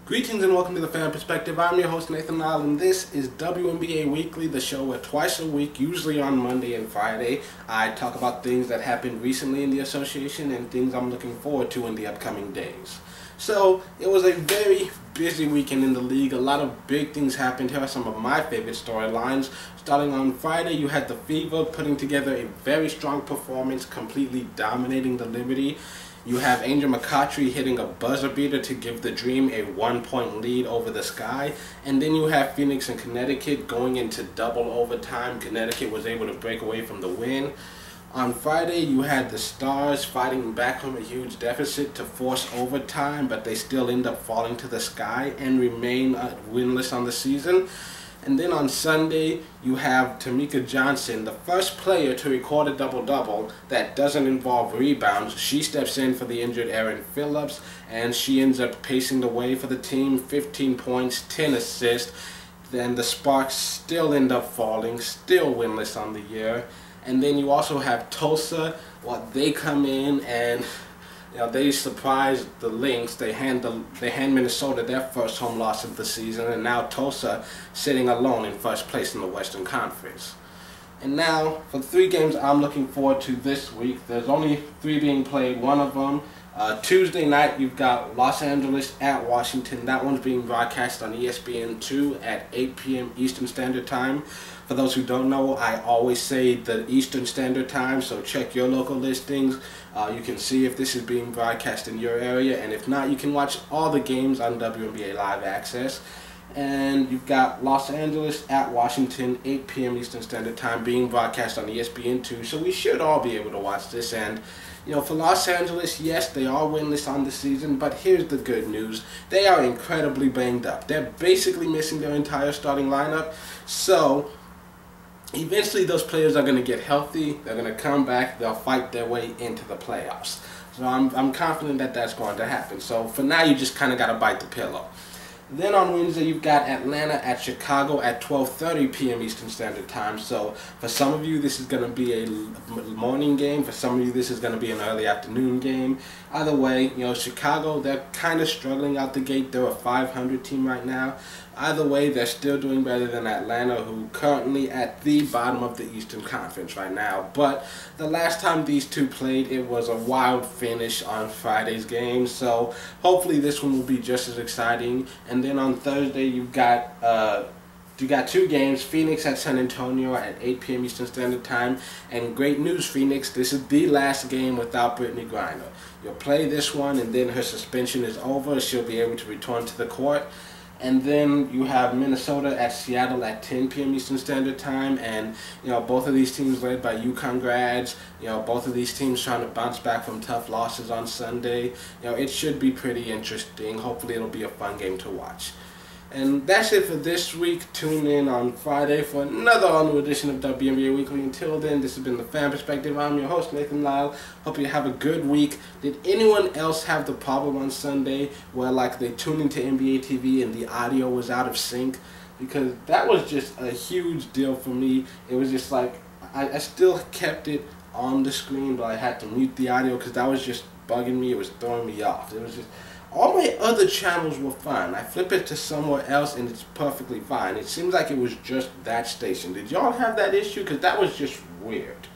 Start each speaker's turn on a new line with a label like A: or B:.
A: Greetings and welcome to the Fan Perspective. I'm your host Nathan Lyle, and this is WNBA Weekly, the show where twice a week, usually on Monday and Friday, I talk about things that happened recently in the association and things I'm looking forward to in the upcoming days. So, it was a very busy weekend in the league. A lot of big things happened. Here are some of my favorite storylines. Starting on Friday, you had the Fever putting together a very strong performance, completely dominating the Liberty. You have Angel McCoughtry hitting a buzzer beater to give the Dream a 1-point lead over the Sky. And then you have Phoenix and Connecticut going into double overtime. Connecticut was able to break away from the win. On Friday, you had the Stars fighting back from a huge deficit to force overtime, but they still end up falling to the Sky and remain winless on the season. And then on Sunday, you have Temeka Johnson, the first player to record a double-double that doesn't involve rebounds. She steps in for the injured Erin Philips, and she ends up pacing the way for the team, 15 points, 10 assists. Then the Sparks still end up falling, still winless on the year. And then you also have Tulsa. They come in and they surprised the Lynx. They hand Minnesota their first home loss of the season, and now Tulsa sitting alone in first place in the Western Conference. And now, for 3 games I'm looking forward to this week. There's only 3 being played. One of them, Tuesday night, you've got Los Angeles at Washington. That one's being broadcast on ESPN2 at 8 p.m. Eastern Standard Time. For those who don't know, I always say the Eastern Standard Time, so check your local listings. You can see if this is being broadcast in your area, and if not, you can watch all the games on WNBA Live Access. And you've got Los Angeles at Washington, 8 p.m. Eastern Standard Time, being broadcast on ESPN2, so we should all be able to watch this. And for Los Angeles, yes, they are winless on the season, but here's the good news. They are incredibly banged up. They're basically missing their entire starting lineup, so eventually those players are going to get healthy, they're going to come back, they'll fight their way into the playoffs. So I'm confident that that's going to happen. So for now, you just kind of got to bite the pillow. Then on Wednesday, you've got Atlanta at Chicago at 12:30 p.m. Eastern Standard Time. So for some of you, this is going to be a morning game. For some of you, this is going to be an early afternoon game. Either way, Chicago, they're kind of struggling out the gate. They're a 500 team right now. Either way, they're still doing better than Atlanta, who currently at the bottom of the Eastern Conference right now. But the last time these two played, it was a wild finish on Friday's game. So hopefully this one will be just as exciting. And then on Thursday, you got 2 games, Phoenix at San Antonio at 8 p.m. Eastern Standard Time. And great news, Phoenix, this is the last game without Brittany Griner. You'll play this one, and then her suspension is over. She'll be able to return to the court. And then you have Minnesota at Seattle at 10 p.m. Eastern Standard Time. And, both of these teams led by UConn grads. Both of these teams trying to bounce back from tough losses on Sunday. It should be pretty interesting. Hopefully it'll be a fun game to watch. And that's it for this week. Tune in on Friday for another all-new edition of WNBA Weekly. Until then, this has been The Fan Perspective. I'm your host, Nathan Lyle. Hope you have a good week. Did anyone else have the problem on Sunday where, they tuned into NBA TV and the audio was out of sync? Because that was just a huge deal for me. It was just I still kept it on the screen, but I had to mute the audio because that was just bugging me. It was throwing me off. It was just... all my other channels were fine. I flip it to somewhere else and it's perfectly fine. It seems like it was just that station. Did y'all have that issue? Because that was just weird.